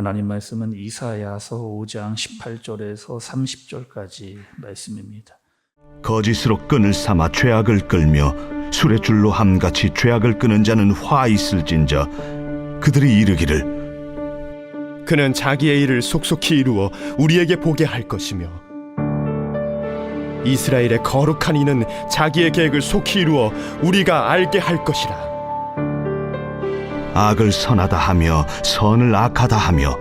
하나님 말씀은 이사야서 5장 18절에서 30절까지 말씀입니다. 거짓으로 끈을 삼아 죄악을 끌며 수레줄로 함같이 죄악을 끄는 자는 화 있을진저. 그들이 이르기를 그는 자기의 일을 속속히 이루어 우리에게 보게 할 것이며 이스라엘의 거룩한 이는 자기의 계획을 속히 이루어 우리가 알게 할 것이라. 악을 선하다 하며 선을 악하다 하며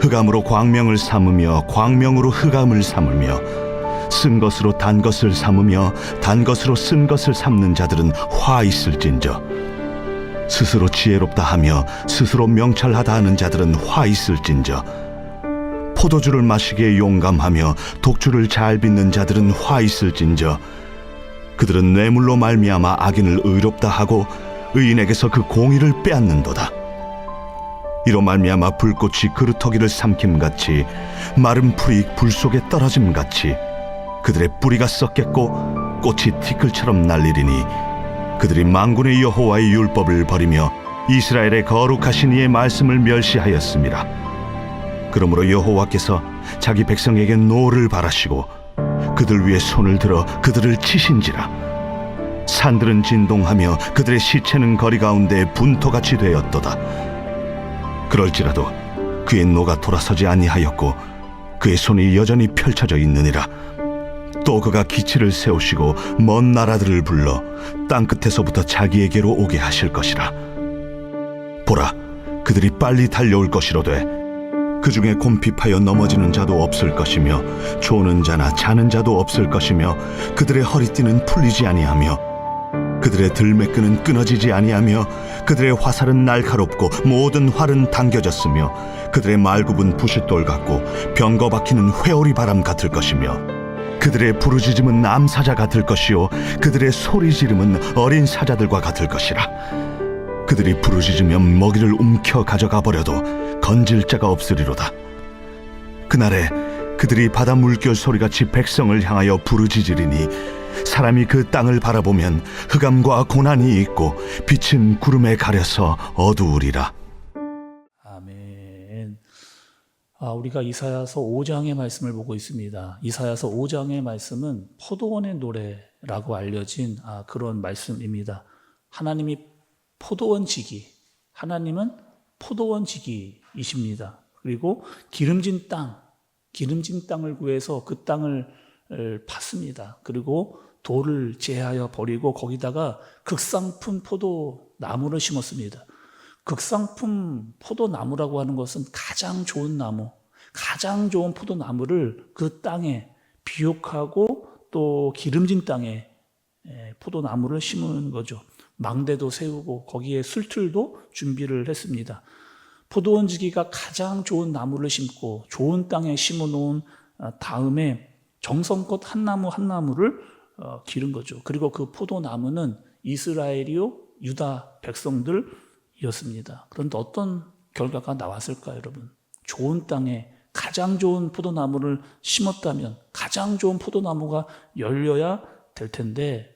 흑암으로 광명을 삼으며 광명으로 흑암을 삼으며 쓴 것으로 단 것을 삼으며 단 것으로 쓴 것을 삼는 자들은 화 있을진저. 스스로 지혜롭다 하며 스스로 명철하다 하는 자들은 화 있을진저. 포도주를 마시기에 용감하며 독주를 잘 빚는 자들은 화 있을진저. 그들은 뇌물로 말미암아 악인을 의롭다 하고 의인에게서 그 공의를 빼앗는도다. 이로 말미암아 불꽃이 그루터기를 삼킴같이 마른 풀이 불 속에 떨어짐같이 그들의 뿌리가 썩겠고 꽃이 티끌처럼 날리리니 그들이 만군의 여호와의 율법을 버리며 이스라엘의 거룩하신 이의 말씀을 멸시하였습니다. 그러므로 여호와께서 자기 백성에게 노를 바라시고 그들 위에 손을 들어 그들을 치신지라. 산들은 진동하며 그들의 시체는 거리 가운데 분토같이 되었도다. 그럴지라도 그의 노가 돌아서지 아니하였고 그의 손이 여전히 펼쳐져 있느니라. 또 그가 기치를 세우시고 먼 나라들을 불러 땅끝에서부터 자기에게로 오게 하실 것이라. 보라, 그들이 빨리 달려올 것이로되 그 중에 곰핍하여 넘어지는 자도 없을 것이며 조는 자나 자는 자도 없을 것이며 그들의 허리띠는 풀리지 아니하며 그들의 들매끈은 끊어지지 아니하며 그들의 화살은 날카롭고 모든 활은 당겨졌으며 그들의 말굽은 부싯돌 같고 병거 박히는 회오리 바람 같을 것이며 그들의 부르짖음은 암사자 같을 것이요 그들의 소리 지름은 어린 사자들과 같을 것이라. 그들이 부르짖으면 먹이를 움켜 가져가 버려도 건질 자가 없으리로다. 그날에 그들이 바다 물결 소리같이 백성을 향하여 부르짖으리니 사람이 그 땅을 바라보면 흑암과 고난이 있고 빛은 구름에 가려서 어두우리라. 아멘. 우리가 이사야서 5장의 말씀을 보고 있습니다. 이사야서 5장의 말씀은 포도원의 노래라고 알려진 그런 말씀입니다. 하나님이 포도원지기, 하나님은 포도원지기이십니다. 그리고 기름진 땅을 구해서 그 땅을 팠습니다. 그리고 돌을 제하여 버리고 거기다가 극상품 포도나무를 심었습니다. 극상품 포도나무라고 하는 것은 가장 좋은 나무, 가장 좋은 포도나무를 그 땅에 비옥하고 또 기름진 땅에 포도나무를 심은 거죠. 망대도 세우고 거기에 술틀도 준비를 했습니다. 포도원지기가 가장 좋은 나무를 심고 좋은 땅에 심어놓은 다음에 정성껏 한 나무 한 나무를 기른 거죠. 그리고 그 포도나무는 이스라엘이요 유다 백성들이었습니다. 그런데 어떤 결과가 나왔을까요, 여러분? 좋은 땅에 가장 좋은 포도나무를 심었다면 가장 좋은 포도나무가 열려야 될 텐데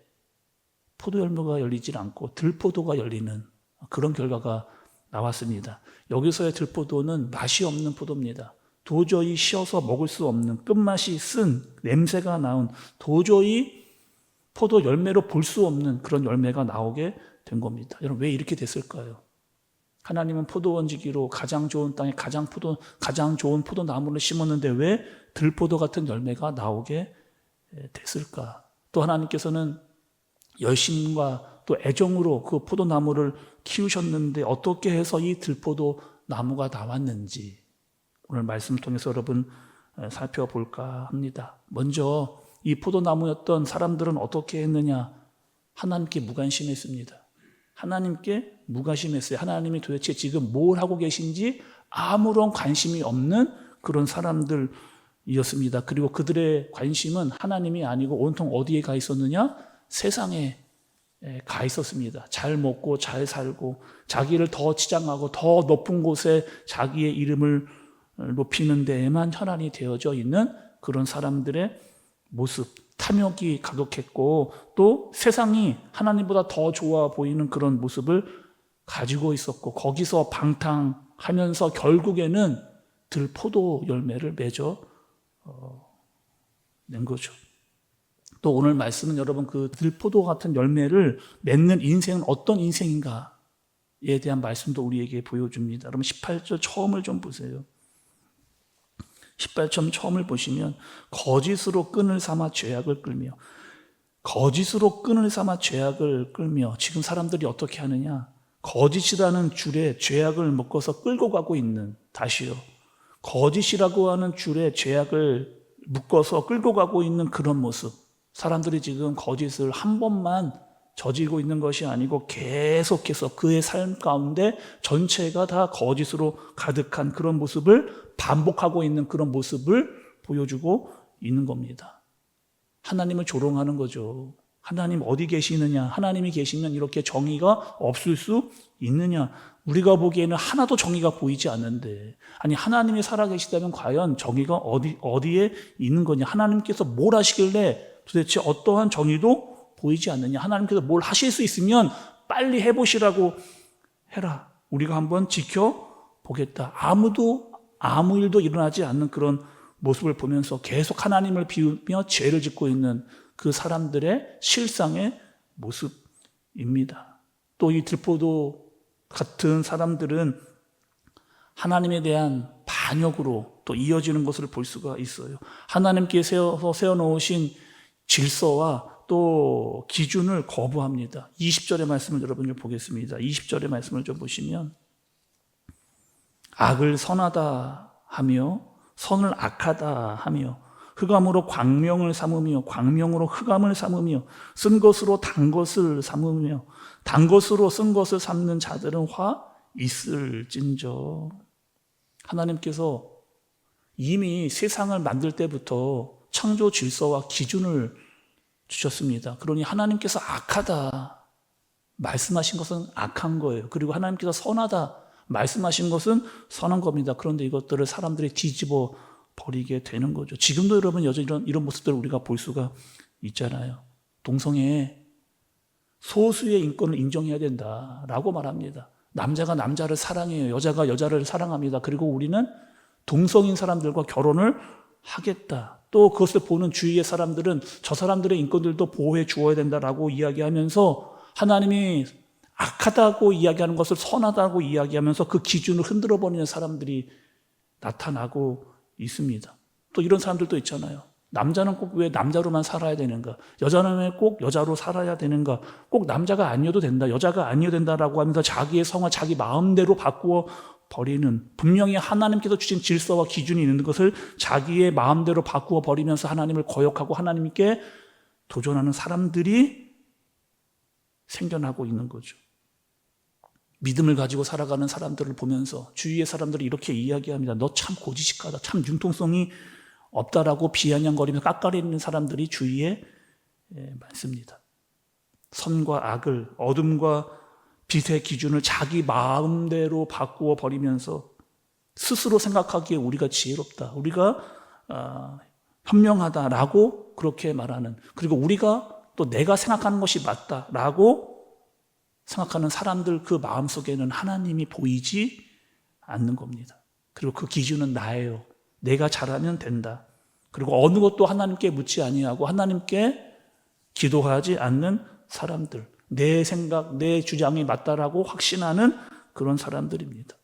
포도 열매가 열리질 않고 들포도가 열리는 그런 결과가 나왔습니다. 여기서의 들포도는 맛이 없는 포도입니다. 도저히 씌어서 먹을 수 없는 끝맛이 쓴 냄새가 나온 도저히 포도 열매로 볼 수 없는 그런 열매가 나오게 된 겁니다. 여러분 왜 이렇게 됐을까요? 하나님은 포도원지기로 가장 좋은 땅에 가장 좋은 포도나무를 심었는데 왜 들포도 같은 열매가 나오게 됐을까? 또 하나님께서는 열심과 또 애정으로 그 포도나무를 키우셨는데 어떻게 해서 이 들포도 나무가 나왔는지 오늘 말씀을 통해서 여러분 살펴볼까 합니다. 먼저 이 포도나무였던 사람들은 어떻게 했느냐? 하나님께 무관심했습니다. 하나님께 무관심했어요. 하나님이 도대체 지금 뭘 하고 계신지 아무런 관심이 없는 그런 사람들이었습니다. 그리고 그들의 관심은 하나님이 아니고 온통 어디에 가 있었느냐? 세상에 가 있었습니다. 잘 먹고 잘 살고 자기를 더 치장하고 더 높은 곳에 자기의 이름을 높이는 데에만 혈안이 되어져 있는 그런 사람들의 모습, 탐욕이 가득했고 또 세상이 하나님보다 더 좋아 보이는 그런 모습을 가지고 있었고 거기서 방탕하면서 결국에는 들포도 열매를 맺어 낸 거죠. 또 오늘 말씀은 여러분 그 들포도 같은 열매를 맺는 인생은 어떤 인생인가에 대한 말씀도 우리에게 보여줍니다. 여러분 18절 처음을 좀 보세요. 18절 처음을 보시면 거짓으로 끈을 삼아 죄악을 끌며, 거짓으로 끈을 삼아 죄악을 끌며, 지금 사람들이 어떻게 하느냐, 거짓이라는 줄에 죄악을 묶어서 끌고 가고 있는, 다시요, 거짓이라고 하는 줄에 죄악을 묶어서 끌고 가고 있는 그런 모습. 사람들이 지금 거짓을 한 번만 저지르고 있는 것이 아니고 계속해서 그의 삶 가운데 전체가 다 거짓으로 가득한 그런 모습을 반복하고 있는 그런 모습을 보여주고 있는 겁니다. 하나님을 조롱하는 거죠. 하나님 어디 계시느냐? 하나님이 계시면 이렇게 정의가 없을 수 있느냐? 우리가 보기에는 하나도 정의가 보이지 않는데, 아니 하나님이 살아계시다면 과연 정의가 어디에 있는 거냐? 하나님께서 뭘 하시길래 도대체 어떠한 정의도 보이지 않느냐? 하나님께서 뭘 하실 수 있으면 빨리 해보시라고 해라. 우리가 한번 지켜보겠다. 아무 일도 일어나지 않는 그런 모습을 보면서 계속 하나님을 비우며 죄를 짓고 있는 그 사람들의 실상의 모습입니다. 또 이 들포도 같은 사람들은 하나님에 대한 반역으로 또 이어지는 것을 볼 수가 있어요. 하나님께서 세워놓으신 질서와 또 기준을 거부합니다. 20절의 말씀을 여러분들 보겠습니다. 20절의 말씀을 좀 보시면 악을 선하다 하며 선을 악하다 하며 흑암으로 광명을 삼으며 광명으로 흑암을 삼으며 쓴 것으로 단 것을 삼으며 단 것으로 쓴 것을 삼는 자들은 화 있을진저. 하나님께서 이미 세상을 만들 때부터 창조 질서와 기준을 주셨습니다. 그러니 하나님께서 악하다 말씀하신 것은 악한 거예요. 그리고 하나님께서 선하다 말씀하신 것은 선한 겁니다. 그런데 이것들을 사람들이 뒤집어 버리게 되는 거죠. 지금도 여러분 여전히 이런 모습들을 우리가 볼 수가 있잖아요. 동성애에 소수의 인권을 인정해야 된다라고 말합니다. 남자가 남자를 사랑해요. 여자가 여자를 사랑합니다. 그리고 우리는 동성인 사람들과 결혼을 하겠다. 또 그것을 보는 주위의 사람들은 저 사람들의 인권들도 보호해 주어야 된다라고 이야기하면서 하나님이 악하다고 이야기하는 것을 선하다고 이야기하면서 그 기준을 흔들어 버리는 사람들이 나타나고 있습니다. 또 이런 사람들도 있잖아요. 남자는 꼭 왜 남자로만 살아야 되는가? 여자는 왜 꼭 여자로 살아야 되는가? 꼭 남자가 아니어도 된다, 여자가 아니어도 된다라고 하면서 자기의 성을 자기 마음대로 바꾸어 버리는, 분명히 하나님께서 주신 질서와 기준이 있는 것을 자기의 마음대로 바꾸어 버리면서 하나님을 거역하고 하나님께 도전하는 사람들이 생겨나고 있는 거죠. 믿음을 가지고 살아가는 사람들을 보면서 주위의 사람들이 이렇게 이야기합니다. 너 참 고지식하다, 참 융통성이 없다라고 비아냥거리며 깎아내리는 사람들이 주위에 많습니다. 선과 악을, 어둠과 빛의 기준을 자기 마음대로 바꾸어 버리면서 스스로 생각하기에 우리가 지혜롭다, 우리가 현명하다라고 그렇게 말하는, 그리고 우리가 또 내가 생각하는 것이 맞다라고 생각하는 사람들 그 마음속에는 하나님이 보이지 않는 겁니다. 그리고 그 기준은 나예요. 내가 잘하면 된다. 그리고 어느 것도 하나님께 묻지 아니하고 하나님께 기도하지 않는 사람들, 내 생각, 내 주장이 맞다라고 확신하는 그런 사람들입니다.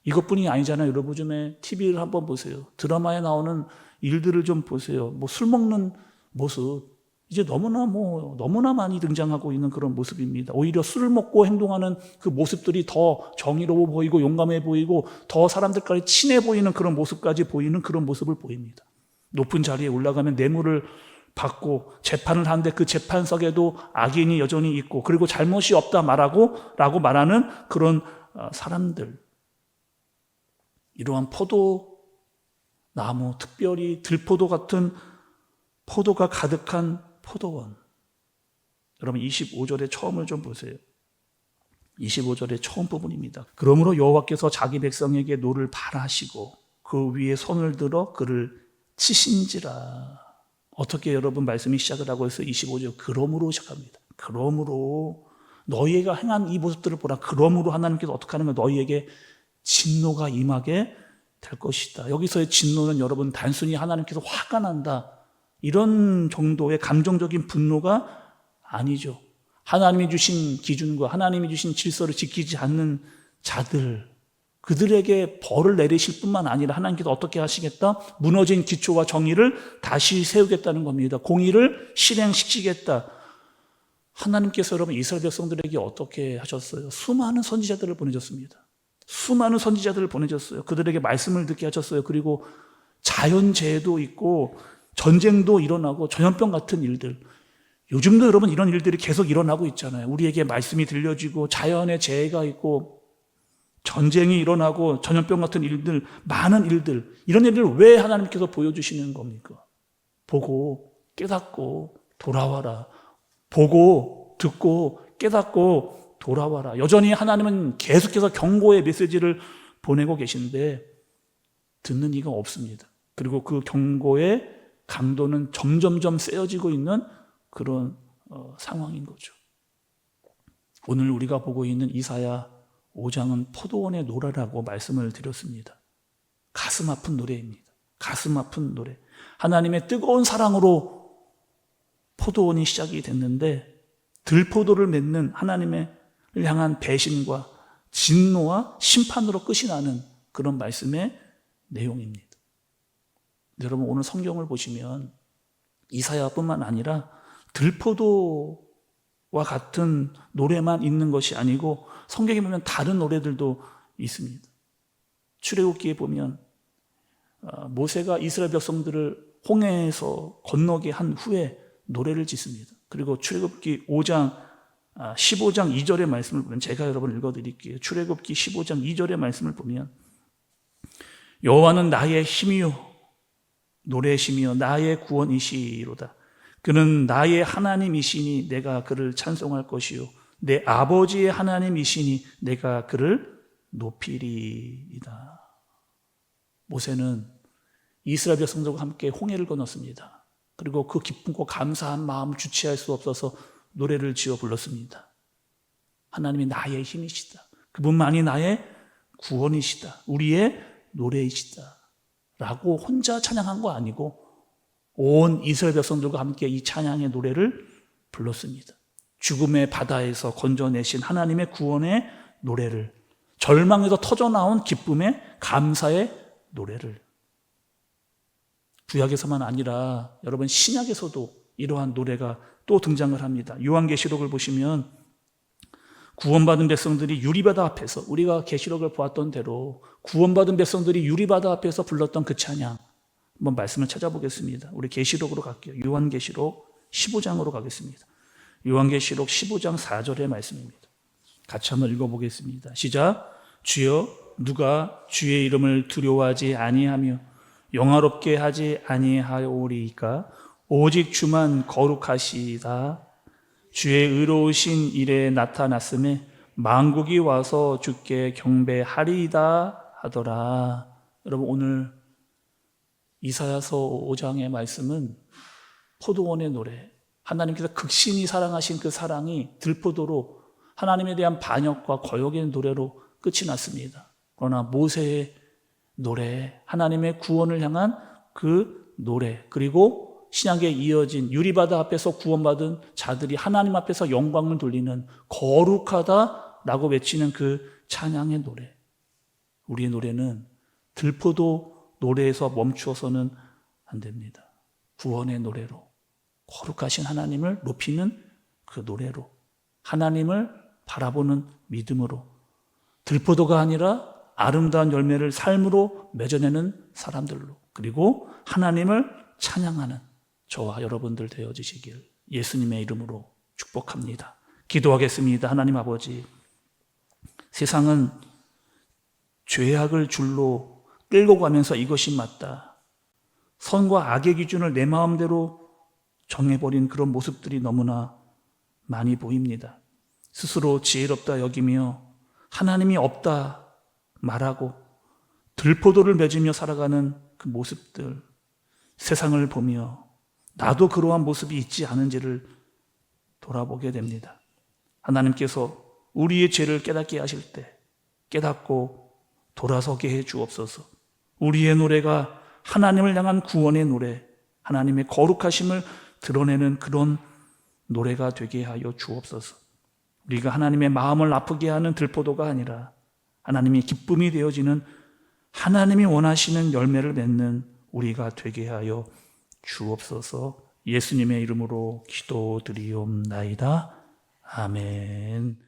이것뿐이 아니잖아요. 여러분 요즘에 TV를 한번 보세요. 드라마에 나오는 일들을 좀 보세요. 뭐 술 먹는 모습, 이제 너무나 많이 등장하고 있는 그런 모습입니다. 오히려 술을 먹고 행동하는 그 모습들이 더 정의로워 보이고 용감해 보이고 더 사람들까지 친해 보이는 그런 모습까지 보이는 그런 모습을 보입니다. 높은 자리에 올라가면 뇌물을 받고 재판을 하는데 그 재판석에도 악인이 여전히 있고, 그리고 잘못이 없다 라고 말하는 그런 사람들. 이러한 포도나무, 특별히 들포도 같은 포도가 가득한 포도원. 여러분 25절의 처음을 좀 보세요. 25절의 처음 부분입니다. 그러므로 여호와께서 자기 백성에게 노를 발하시고 그 위에 손을 들어 그를 치신지라. 어떻게 여러분 말씀이 시작을 하고 있어요? 25절 그러므로 시작합니다. 그러므로 너희가 행한 이 모습들을 보라. 그러므로 하나님께서 어떻게 하는 거예요? 너희에게 진노가 임하게 될 것이다. 여기서의 진노는 여러분 단순히 하나님께서 화가 난다 이런 정도의 감정적인 분노가 아니죠. 하나님이 주신 기준과 하나님이 주신 질서를 지키지 않는 자들, 그들에게 벌을 내리실 뿐만 아니라 하나님께서 어떻게 하시겠다? 무너진 기초와 정의를 다시 세우겠다는 겁니다. 공의를 실행시키겠다. 하나님께서 여러분 이스라엘 백성들에게 어떻게 하셨어요? 수많은 선지자들을 보내셨습니다. 수많은 선지자들을 보내셨어요. 그들에게 말씀을 듣게 하셨어요. 그리고 자연재해도 있고 전쟁도 일어나고 전염병 같은 일들, 요즘도 여러분 이런 일들이 계속 일어나고 있잖아요. 우리에게 말씀이 들려지고 자연의 재해가 있고 전쟁이 일어나고 전염병 같은 일들, 많은 일들, 이런 일들을 왜 하나님께서 보여주시는 겁니까? 보고 깨닫고 돌아와라. 보고 듣고 깨닫고 돌아와라. 여전히 하나님은 계속해서 경고의 메시지를 보내고 계신데 듣는 이가 없습니다. 그리고 그 경고의 강도는 점점점 세어지고 있는 그런 상황인 거죠. 오늘 우리가 보고 있는 이사야 5장은 포도원의 노래라고 말씀을 드렸습니다. 가슴 아픈 노래입니다. 가슴 아픈 노래. 하나님의 뜨거운 사랑으로 포도원이 시작이 됐는데 들포도를 맺는 하나님을 향한 배신과 진노와 심판으로 끝이 나는 그런 말씀의 내용입니다. 여러분 오늘 성경을 보시면 이사야뿐만 아니라 들포도와 같은 노래만 있는 것이 아니고 성경에 보면 다른 노래들도 있습니다. 출애굽기에 보면 모세가 이스라엘 백성들을 홍해에서 건너게 한 후에 노래를 짓습니다. 그리고 출애굽기 5장 15장 2절의 말씀을 보면 제가 여러분 읽어드릴게요. 출애굽기 15장 2절의 말씀을 보면 여호와는 나의 힘이요 노래심이요 나의 구원이시로다. 그는 나의 하나님이시니 내가 그를 찬송할 것이요 내 아버지의 하나님이시니 내가 그를 높이리이다. 모세는 이스라엘 백성들과 함께 홍해를 건넜습니다. 그리고 그 기쁨과 감사한 마음을 주체할 수 없어서 노래를 지어 불렀습니다. 하나님이 나의 힘이시다. 그분만이 나의 구원이시다. 우리의 노래이시다. 라고 혼자 찬양한 거 아니고 온 이스라엘 백성들과 함께 이 찬양의 노래를 불렀습니다. 죽음의 바다에서 건져내신 하나님의 구원의 노래를, 절망에서 터져나온 기쁨의 감사의 노래를. 구약에서만 아니라 여러분 신약에서도 이러한 노래가 또 등장을 합니다. 요한계시록을 보시면 구원받은 백성들이 유리바다 앞에서, 우리가 계시록을 보았던 대로 구원받은 백성들이 유리바다 앞에서 불렀던 그 찬양, 한번 말씀을 찾아보겠습니다. 우리 계시록으로 갈게요. 요한계시록 15장으로 가겠습니다. 요한계시록 15장 4절의 말씀입니다. 같이 한번 읽어보겠습니다. 시작. 주여 누가 주의 이름을 두려워하지 아니하며 영화롭게 하지 아니하오리이까 오직 주만 거룩하시다. 주의 의로우신 일에 나타났음에 만국이 와서 주께 경배하리이다 하더라. 여러분 오늘 이사야서 5장의 말씀은 포도원의 노래, 하나님께서 극심히 사랑하신 그 사랑이 들포도로 하나님에 대한 반역과 거역의 노래로 끝이 났습니다. 그러나 모세의 노래, 하나님의 구원을 향한 그 노래, 그리고 신약에 이어진 유리바다 앞에서 구원받은 자들이 하나님 앞에서 영광을 돌리는 거룩하다라고 외치는 그 찬양의 노래. 우리의 노래는 들포도 노래에서 멈추어서는 안 됩니다. 구원의 노래로, 거룩하신 하나님을 높이는 그 노래로, 하나님을 바라보는 믿음으로, 들포도가 아니라 아름다운 열매를 삶으로 맺어내는 사람들로, 그리고 하나님을 찬양하는 저와 여러분들 되어지시길 예수님의 이름으로 축복합니다. 기도하겠습니다. 하나님 아버지, 세상은 죄악을 줄로 끌고 가면서 이것이 맞다, 선과 악의 기준을 내 마음대로 정해버린 그런 모습들이 너무나 많이 보입니다. 스스로 지혜롭다 여기며 하나님이 없다 말하고 들포도를 맺으며 살아가는 그 모습들, 세상을 보며 나도 그러한 모습이 있지 않은지를 돌아보게 됩니다. 하나님께서 우리의 죄를 깨닫게 하실 때 깨닫고 돌아서게 해 주옵소서. 우리의 노래가 하나님을 향한 구원의 노래, 하나님의 거룩하심을 드러내는 그런 노래가 되게 하여 주옵소서. 우리가 하나님의 마음을 아프게 하는 들포도가 아니라 하나님의 기쁨이 되어지는, 하나님이 원하시는 열매를 맺는 우리가 되게 하여 주옵소서. 예수님의 이름으로 기도드리옵나이다. 아멘.